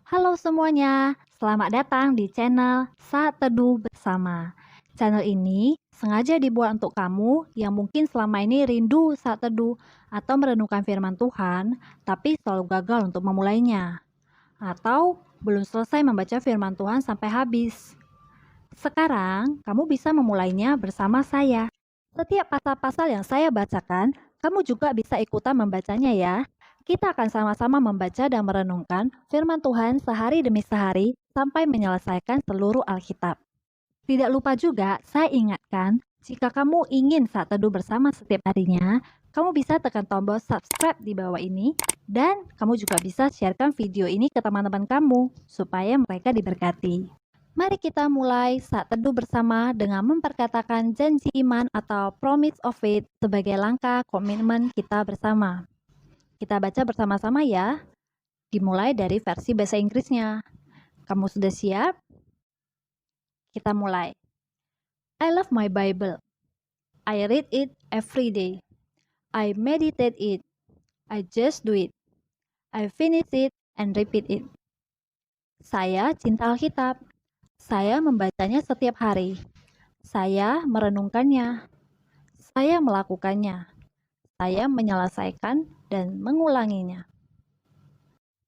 Halo semuanya, selamat datang di channel Saat Teduh Bersama. Channel ini sengaja dibuat untuk kamu yang mungkin selama ini rindu saat teduh atau merenungkan firman Tuhan, tapi selalu gagal untuk memulainya. Atau belum selesai membaca firman Tuhan sampai habis. Sekarang, kamu bisa memulainya bersama saya. Setiap pasal-pasal yang saya bacakan, kamu juga bisa ikutan membacanya ya. Kita akan sama-sama membaca dan merenungkan firman Tuhan sehari demi sehari sampai menyelesaikan seluruh Alkitab. Tidak lupa juga, saya ingatkan, jika kamu ingin saat teduh bersama setiap harinya, kamu bisa tekan tombol subscribe di bawah ini dan kamu juga bisa sharekan video ini ke teman-teman kamu supaya mereka diberkati. Mari kita mulai saat teduh bersama dengan memperkatakan janji iman atau promise of faith sebagai langkah komitmen kita bersama. Kita baca bersama-sama ya. Dimulai dari versi bahasa Inggrisnya. Kamu sudah siap? Kita mulai. I love my Bible. I read it every day. I meditate it. I just do it. I finish it and repeat it. Saya cinta Alkitab. Saya membacanya setiap hari. Saya merenungkannya. Saya melakukannya. Saya menyelesaikan dan mengulanginya.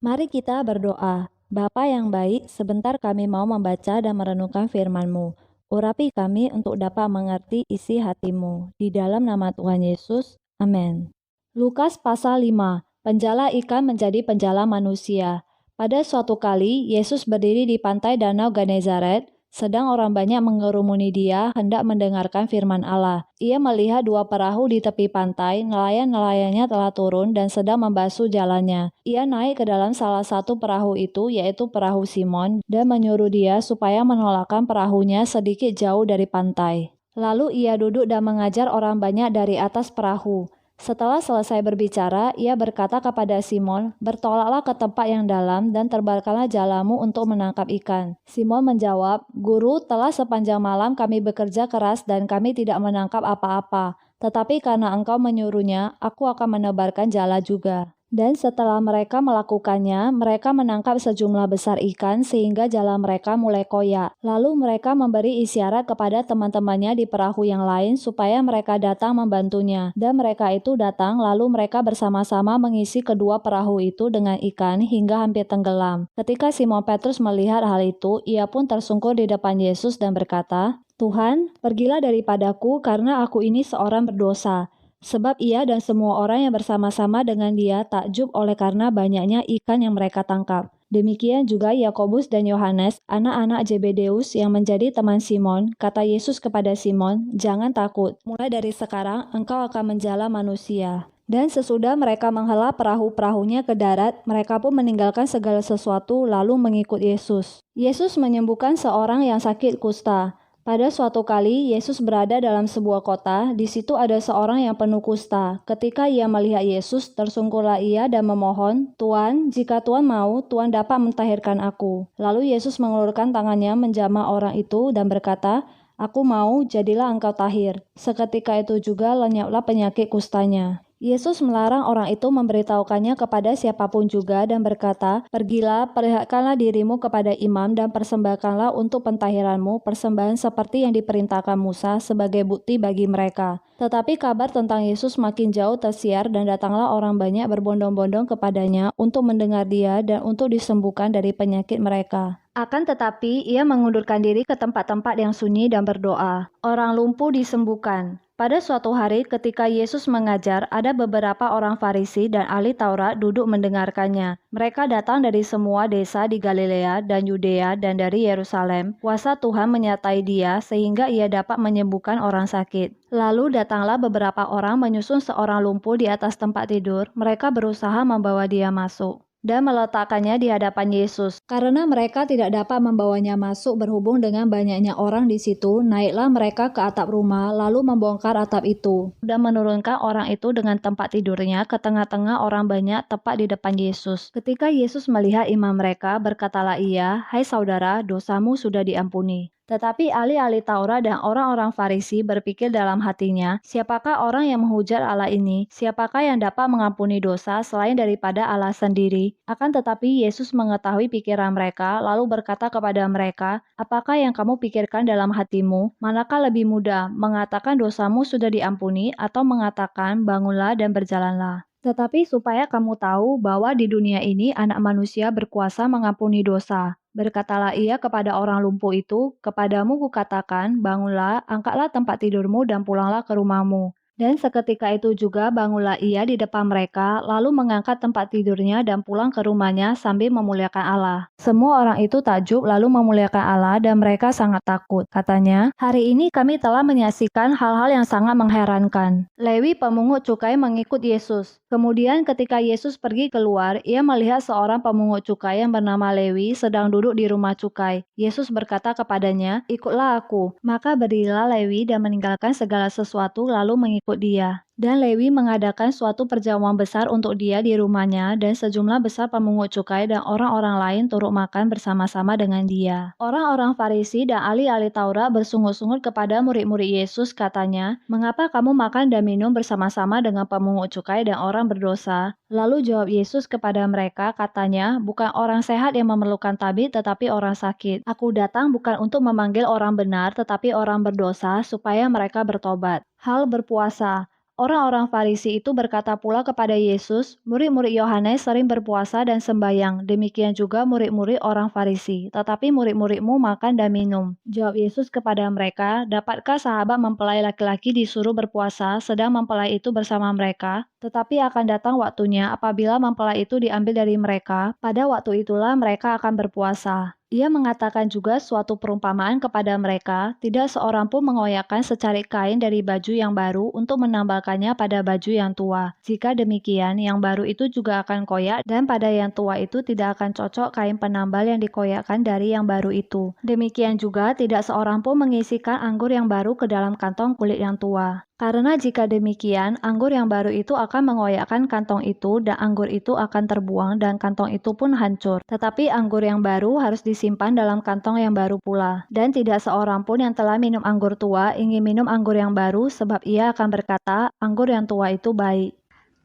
Mari kita berdoa. Bapa yang baik, sebentar kami mau membaca dan merenungkan firman-Mu. Urapi kami untuk dapat mengerti isi hati-Mu. Di dalam nama Tuhan Yesus, amin. Lukas pasal 5. Penjala ikan menjadi penjala manusia. Pada suatu kali, Yesus berdiri di pantai Danau Genezaret, sedang orang banyak mengerumuni dia hendak mendengarkan firman Allah. Ia melihat dua perahu di tepi pantai, nelayan-nelayannya telah turun dan sedang membasuh jalannya. Ia naik ke dalam salah satu perahu itu, yaitu perahu Simon, dan menyuruh dia supaya menolakkan perahunya sedikit jauh dari pantai. Lalu ia duduk dan mengajar orang banyak dari atas perahu. Setelah selesai berbicara, ia berkata kepada Simon, "Bertolaklah ke tempat yang dalam dan tebarkanlah jalamu untuk menangkap ikan." Simon menjawab, "Guru, telah sepanjang malam kami bekerja keras dan kami tidak menangkap apa-apa. Tetapi karena engkau menyuruhnya, aku akan menebarkan jala juga." Dan setelah mereka melakukannya, mereka menangkap sejumlah besar ikan sehingga jala mereka mulai koyak. Lalu mereka memberi isyarat kepada teman-temannya di perahu yang lain supaya mereka datang membantunya. Dan mereka itu datang, lalu mereka bersama-sama mengisi kedua perahu itu dengan ikan hingga hampir tenggelam. Ketika Simon Petrus melihat hal itu, ia pun tersungkur di depan Yesus dan berkata, "Tuhan, pergilah daripadaku karena aku ini seorang berdosa." Sebab ia dan semua orang yang bersama-sama dengan dia takjub oleh karena banyaknya ikan yang mereka tangkap. Demikian juga Yakobus dan Yohanes, anak-anak Zebedeus yang menjadi teman Simon. Kata Yesus kepada Simon, "Jangan takut, mulai dari sekarang engkau akan menjala manusia." Dan sesudah mereka menghela perahu-perahunya ke darat, mereka pun meninggalkan segala sesuatu lalu mengikut Yesus. Yesus menyembuhkan seorang yang sakit kusta. Pada suatu kali, Yesus berada dalam sebuah kota. Di situ ada seorang yang penuh kusta. Ketika ia melihat Yesus, tersungkurlah ia dan memohon, "Tuan, jika Tuan mau, Tuan dapat mentahirkan aku." Lalu Yesus mengulurkan tangannya menjamah orang itu dan berkata, "Aku mau, jadilah engkau tahir." Seketika itu juga lenyaplah penyakit kustanya. Yesus melarang orang itu memberitahukannya kepada siapapun juga dan berkata, "Pergilah, perlihatkanlah dirimu kepada imam dan persembahkanlah untuk pentahiranmu persembahan seperti yang diperintahkan Musa sebagai bukti bagi mereka." Tetapi kabar tentang Yesus makin jauh tersiar dan datanglah orang banyak berbondong-bondong kepadanya untuk mendengar dia dan untuk disembuhkan dari penyakit mereka. Akan tetapi, ia mengundurkan diri ke tempat-tempat yang sunyi dan berdoa. Orang lumpuh disembuhkan. Pada suatu hari ketika Yesus mengajar, ada beberapa orang Farisi dan ahli Taurat duduk mendengarkannya. Mereka datang dari semua desa di Galilea dan Yudea dan dari Yerusalem. Kuasa Tuhan menyertai dia sehingga ia dapat menyembuhkan orang sakit. Lalu datanglah beberapa orang menyusun seorang lumpuh di atas tempat tidur. Mereka berusaha membawa dia masuk dan meletakkannya di hadapan Yesus. Karena mereka tidak dapat membawanya masuk berhubung dengan banyaknya orang di situ, naiklah mereka ke atap rumah, lalu membongkar atap itu, dan menurunkan orang itu dengan tempat tidurnya ke tengah-tengah orang banyak tepat di depan Yesus. Ketika Yesus melihat iman mereka, berkatalah ia, "Hai saudara, dosamu sudah diampuni." Tetapi ahli-ahli Taurat dan orang-orang Farisi berpikir dalam hatinya, siapakah orang yang menghujat Allah ini? Siapakah yang dapat mengampuni dosa selain daripada Allah sendiri? Akan tetapi Yesus mengetahui pikiran mereka, lalu berkata kepada mereka, apakah yang kamu pikirkan dalam hatimu? Manakah lebih mudah, mengatakan dosamu sudah diampuni, atau mengatakan bangunlah dan berjalanlah? Tetapi supaya kamu tahu bahwa di dunia ini anak manusia berkuasa mengampuni dosa. Berkatalah ia kepada orang lumpuh itu, kepadamu kukatakan, bangunlah, angkatlah tempat tidurmu dan pulanglah ke rumahmu. Dan seketika itu juga bangunlah ia di depan mereka, lalu mengangkat tempat tidurnya dan pulang ke rumahnya sambil memuliakan Allah. Semua orang itu takjub lalu memuliakan Allah dan mereka sangat takut. Katanya, hari ini kami telah menyaksikan hal-hal yang sangat mengherankan. Lewi pemungut cukai mengikut Yesus. Kemudian ketika Yesus pergi keluar, ia melihat seorang pemungut cukai yang bernama Lewi sedang duduk di rumah cukai. Yesus berkata kepadanya, ikutlah aku. Maka berdirilah Lewi dan meninggalkan segala sesuatu lalu mengikut dia. Dan Lewi mengadakan suatu perjamuan besar untuk dia di rumahnya dan sejumlah besar pemungut cukai dan orang-orang lain turut makan bersama-sama dengan dia. Orang-orang Farisi dan ahli-ahli Taurat bersungut-sungut kepada murid-murid Yesus katanya, mengapa kamu makan dan minum bersama-sama dengan pemungut cukai dan orang berdosa? Lalu jawab Yesus kepada mereka katanya, bukan orang sehat yang memerlukan tabib tetapi orang sakit. Aku datang bukan untuk memanggil orang benar tetapi orang berdosa supaya mereka bertobat. Hal berpuasa. Orang-orang Farisi itu berkata pula kepada Yesus, murid-murid Yohanes sering berpuasa dan sembahyang, demikian juga murid-murid orang Farisi, tetapi murid-muridmu makan dan minum. Jawab Yesus kepada mereka, dapatkah sahabat mempelai laki-laki disuruh berpuasa, sedang mempelai itu bersama mereka? Tetapi akan datang waktunya apabila mempelai itu diambil dari mereka, pada waktu itulah mereka akan berpuasa. Ia mengatakan juga suatu perumpamaan kepada mereka, tidak seorang pun mengoyakkan secarik kain dari baju yang baru untuk menambalkannya pada baju yang tua. Jika demikian, yang baru itu juga akan koyak dan pada yang tua itu tidak akan cocok kain penambal yang dikoyakkan dari yang baru itu. Demikian juga tidak seorang pun mengisikan anggur yang baru ke dalam kantong kulit yang tua. Karena jika demikian, anggur yang baru itu akan mengoyakkan kantong itu dan anggur itu akan terbuang dan kantong itu pun hancur. Tetapi anggur yang baru harus disimpan dalam kantong yang baru pula. Dan tidak seorang pun yang telah minum anggur tua ingin minum anggur yang baru sebab ia akan berkata, anggur yang tua itu baik.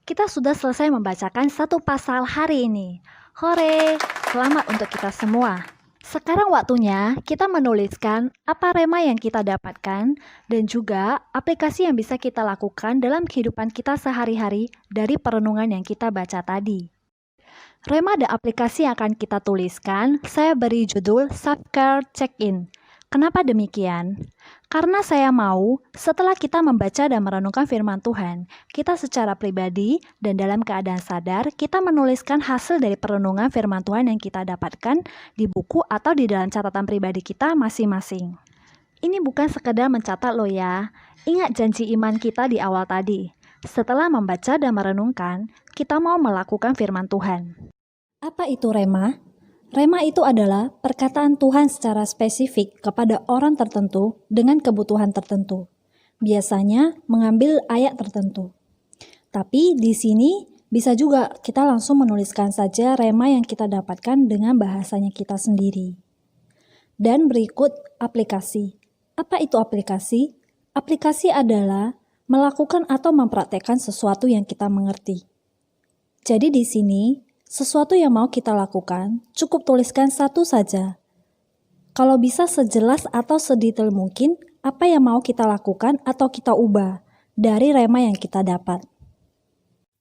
Kita sudah selesai membacakan satu pasal hari ini. Hore! Selamat untuk kita semua. Sekarang waktunya kita menuliskan apa rema yang kita dapatkan dan juga aplikasi yang bisa kita lakukan dalam kehidupan kita sehari-hari dari perenungan yang kita baca tadi. Rema dan aplikasi yang akan kita tuliskan, saya beri judul Self-Care Check-in. Kenapa demikian? Karena saya mau setelah kita membaca dan merenungkan firman Tuhan, kita secara pribadi dan dalam keadaan sadar, kita menuliskan hasil dari perenungan firman Tuhan yang kita dapatkan di buku atau di dalam catatan pribadi kita masing-masing. Ini bukan sekedar mencatat loh ya, ingat janji iman kita di awal tadi. Setelah membaca dan merenungkan, kita mau melakukan firman Tuhan. Apa itu rema? Rema itu adalah perkataan Tuhan secara spesifik kepada orang tertentu dengan kebutuhan tertentu. Biasanya mengambil ayat tertentu. Tapi di sini bisa juga kita langsung menuliskan saja rema yang kita dapatkan dengan bahasanya kita sendiri. Dan berikut aplikasi. Apa itu aplikasi? Aplikasi adalah melakukan atau mempraktekkan sesuatu yang kita mengerti. Jadi di sini sesuatu yang mau kita lakukan, cukup tuliskan satu saja. Kalau bisa sejelas atau sedetail mungkin, apa yang mau kita lakukan atau kita ubah dari rema yang kita dapat.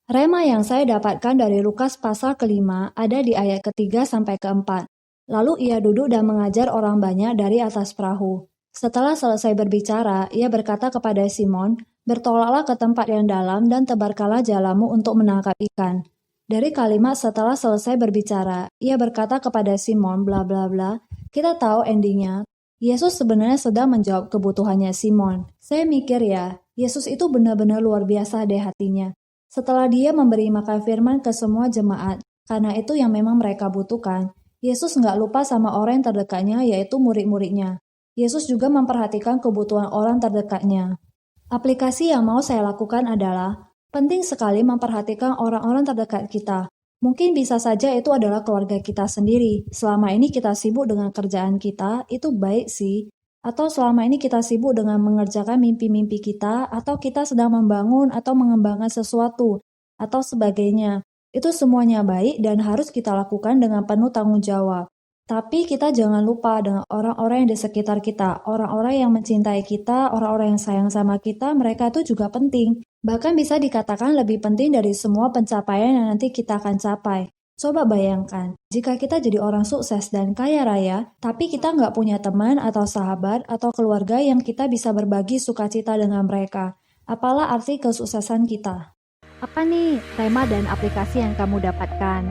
Rema yang saya dapatkan dari Lukas pasal ke-5 ada di ayat ke-3 sampai ke-4. Lalu ia duduk dan mengajar orang banyak dari atas perahu. Setelah selesai berbicara, ia berkata kepada Simon, bertolaklah ke tempat yang dalam dan tebarkanlah jalamu untuk menangkap ikan. Dari kalimat setelah selesai berbicara, ia berkata kepada Simon bla bla bla, kita tahu endingnya. Yesus sebenarnya sedang menjawab kebutuhannya Simon. Saya mikir ya, Yesus itu benar-benar luar biasa deh hatinya. Setelah dia memberi makan firman ke semua jemaat, karena itu yang memang mereka butuhkan, Yesus nggak lupa sama orang yang terdekatnya yaitu murid-muridnya. Yesus juga memperhatikan kebutuhan orang terdekatnya. Aplikasi yang mau saya lakukan adalah penting sekali memperhatikan orang-orang terdekat kita. Mungkin bisa saja itu adalah keluarga kita sendiri. Selama ini kita sibuk dengan kerjaan kita, itu baik sih. Atau selama ini kita sibuk dengan mengerjakan mimpi-mimpi kita, atau kita sedang membangun atau mengembangkan sesuatu, atau sebagainya. Itu semuanya baik dan harus kita lakukan dengan penuh tanggung jawab. Tapi kita jangan lupa dengan orang-orang yang di sekitar kita, orang-orang yang mencintai kita, orang-orang yang sayang sama kita, mereka itu juga penting. Bahkan bisa dikatakan lebih penting dari semua pencapaian yang nanti kita akan capai. Coba bayangkan, jika kita jadi orang sukses dan kaya raya, tapi kita nggak punya teman atau sahabat atau keluarga yang kita bisa berbagi sukacita dengan mereka. Apalah arti kesuksesan kita? Apa nih tema dan aplikasi yang kamu dapatkan?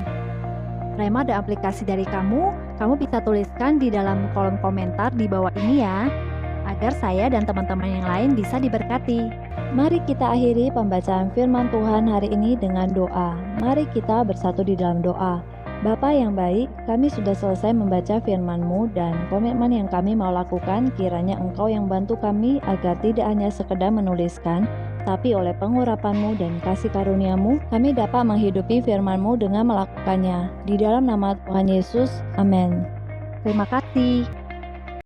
Tema dan aplikasi dari kamu bisa tuliskan di dalam kolom komentar di bawah ini ya, agar saya dan teman-teman yang lain bisa diberkati. Mari kita akhiri pembacaan firman Tuhan hari ini dengan doa. Mari kita bersatu di dalam doa. Bapa yang baik, kami sudah selesai membaca firman-Mu dan komitmen yang kami mau lakukan, kiranya Engkau yang bantu kami agar tidak hanya sekedar menuliskan, tapi oleh pengurapan-Mu dan kasih karunia-Mu, kami dapat menghidupi firman-Mu dengan melakukannya. Di dalam nama Tuhan Yesus, amin. Terima kasih.